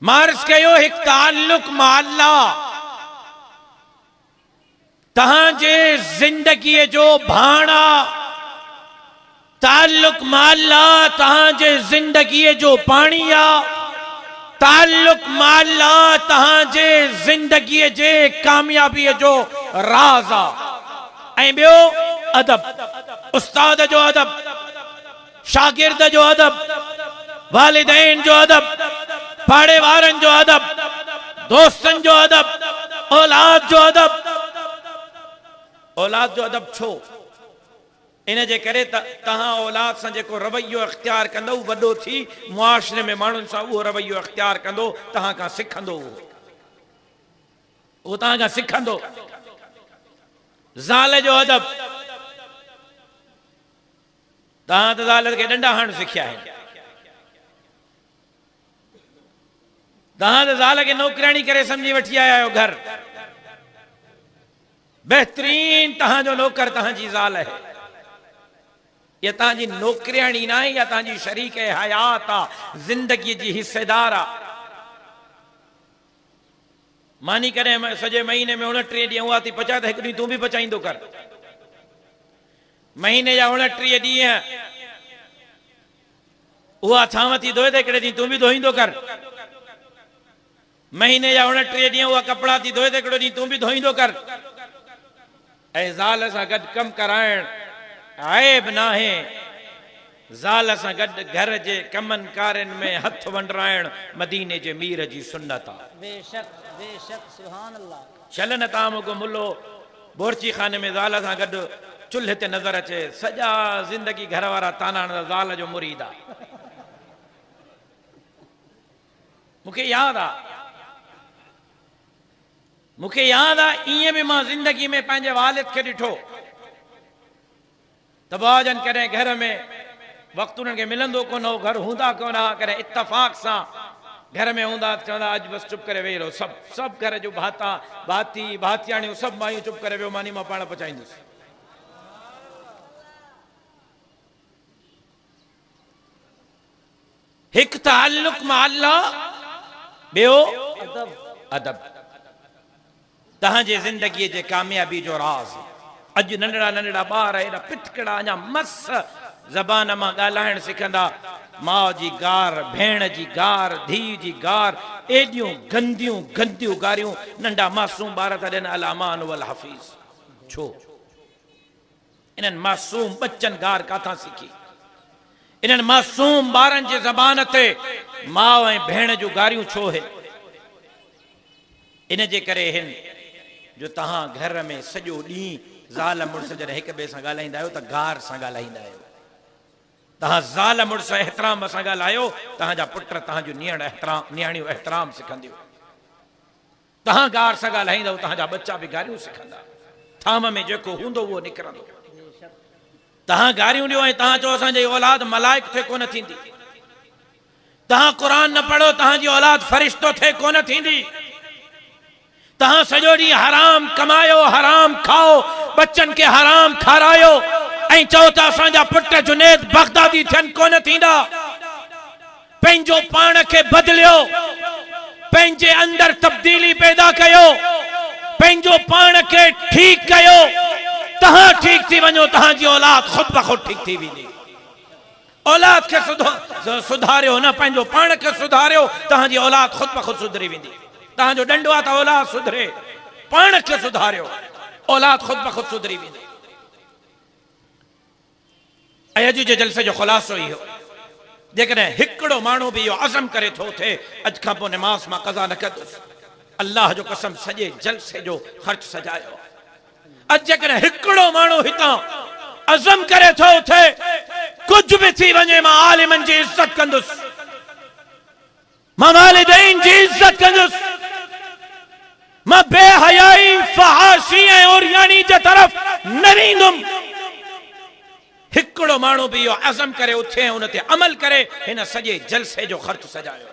Mars कयो हिक ताल्लुक माला तहांजे जिंदगी जो भाणा ताल्लुक माला तहांजे जिंदगी जो पानी आ ताल्लुक माला तहांजे जिंदगी जे कामयाबी जो राज आ ऐं ॿियो अदब उस्ताद जो अदब शागिर्द जो अदब वालिदैन जो अदब पाड़े वारन जो अदब दोस्तन जो अदब औलाद जो अदब औलाद जो अदब छो इन जे करे तहां औलाद सां जेको रवैयो इख्तियार कंदो वॾो थी मुआशरे में माण्हुनि सां उहो रवैयो इख्तियार कंदो तहां खां सिखंदो उहो तहां खां सिखंदो ज़ाल जो अदब तहां त ज़ाल खे डंडा हण सिखिया आहिनि तहां त ज़ाल खे नौकरानी करे समझी वठी आया आहियो घर बेहतरीन तहांजो नौकर तहांजी ज़ाल है या तहांजी नौकरियाणी ना है या तहांजी शरीक हयात आ जिंदगी जी हिस्सेदार आ मानी करे सजे महीने में 29 ॾींहं हुआ थी पचा त हिकु ॾींहुं तूं बि पचाईंदो कर महीने जा 29 ॾींहं उहा थांव थी धोए त हिकिड़े ॾींहुं तूं बि धोईंदो कर महीने जा 29 ॾींहं उहा कपिड़ा थी धोए त हिकिड़ो ॾींहुं तूं बि धोईंदो कर ऐं ज़ाल सां गॾु कमु कराइण ऐब नाहे ज़ाल सां गॾु घर जे कमनि कारनि में हथ वंडराइण मदीने जे मीर जी सुन्नत आहे बेशक बेशक सुभान अल्लाह चलन ताम को मुल्लो बोरची खाने में ज़ाल सां गॾु चुल्हे ते नज़र अचे सॼा ज़िंदगी घर वारा तानाण ज़ाल जो मुरीद आहे मूंखे यादि आहे मूंखे यादि आहे ईअं बि मां ज़िंदगी में पंहिंजे वालिद खे ॾिठो त बाजन कॾहिं घर में वक़्तु उन्हनि खे मिलंदो कोन हो घर हूंदा कोन हा कॾहिं इत्तफ़ाक़ सां घर में हूंदा चवंदा अॼु बसि चुप करे वेही रहो सभु घर जो भाता भाती भातियाणियूं सभु मायूं चुप करे वियो मानी मां पाण पचाईंदुसि हिकु ताल्लुक माला ॿियो अदब तहांजे ज़िंदगी जे कामयाबी जो राज़ अॼु नंढड़ा नंढड़ा ॿार एॾा पिटकड़ा अञा मस ज़बान मां ॻाल्हाइण सिखंदा माउ जी गार भेण जी गार धीउ जी गार एॾियूं गंदियूं गंदियूं गारियूं नंढा मासूम ॿार था ॾियनि अल अमान वल हफ़ीज़ छो इन्हनि मासूम बच्चनि गार काथां सिखी इन्हनि मासूम ॿारनि जे ज़बान ते माउ ऐं भेण जूं गारियूं छो आहिनि इन जे करे आहिनि जो तहां घर में सॼो ॾींहुं ज़ाल मुड़ुस जॾहिं हिक ॿिए सां ॻाल्हाईंदा आहियो त गार सां ॻाल्हाईंदा आहियो तहां ज़ाल मुड़ुस एहतराम सां ॻाल्हायो तहांजा पुट तहांजूं नियाणियूं एहतराम सिखंदियूं तहां गार सां ॻाल्हाईंदव तहांजा बच्चा बि गारियूं सिखंदा थाम में जेको हूंदो उहो निकिरंदो तहां गारियूं ॾियो ऐं तहां चओ असांजी औलाद मलाइक थिए कोन थींदी तहां क़ुरान न पढ़ो तहांजी औलाद फरिश्तो थिए कोन थींदी तहां सॼो ॾींहुं हराम कमायो हराम खाओ बच्चन के हराम खारायो ऐं चओ त असांजा पुट जुनेद बगदादी थियनि कोन थींदा पंहिंजो पाण खे बदिलियो पंहिंजे अंदर तब्दीली पैदा कयो पंहिंजो पाण खे ठीक कयो तहां ठीक थी वञो तहांजी औलाद खुद ब खुद ठीक थी वेंदी औलाद खे सुधारियो न पंहिंजो पाण खे सुधारियो तहांजी औलाद खुद ब खुद सुधरी वेंदी तहांजो डंडो आहे त औलाद सुधरे पाण खे सुधारियो औलाद खुद ब खुद सुधरी वेंदी ऐं अॼु जे जलसे जो ख़ुलासो इहो जेकॾहिं हिकिड़ो माण्हू बि इहो अज़म करे थो थिए अॼु खां पोइ नमाज़ मां क़ज़ा न कंदुसि अल्लाह जो कसम सॼे जलसे जो ख़र्च सजायो अॼु जेकॾहिं हिकिड़ो माण्हू हितां अज़म करे थो थिए कुझु बि थी वञे मां आलिमनि जी इज़त कंदुसि मां वालिदैन जी इज़त कंदुसि मां बेहयाई फहाशी ऐं ओरियानी जे तरफ़ न वेंदुमि हिकिड़ो माण्हू बि इहो अज़म करे उथे उन ते अमल करे हिन सॼे जलसे जो ख़र्च सजायो